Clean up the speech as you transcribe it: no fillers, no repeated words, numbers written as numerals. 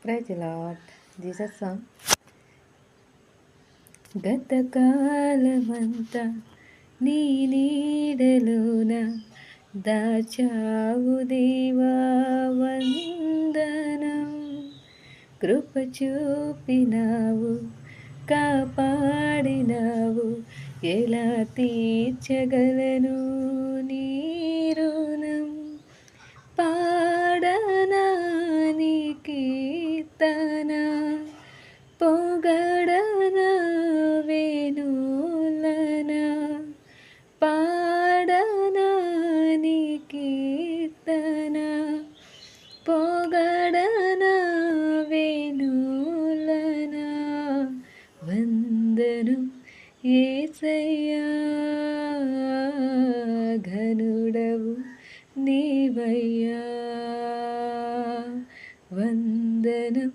Praise the Lord. Jesus song. గతకాలమంతా నీ నీడలోన దాచావు దేవా వందనం. కృప చూపినావు, కాపాడినావు, ఎలా తీర్చగలను నీ రుణం. పాడనా నీ కీర్తన, పొగడనా వేణులన. పాడనా నీ కీర్తన, పొగడనా వేణులన. వందనం యేసయ్యా, ఘనుడవు నీవయ్యా. వందనం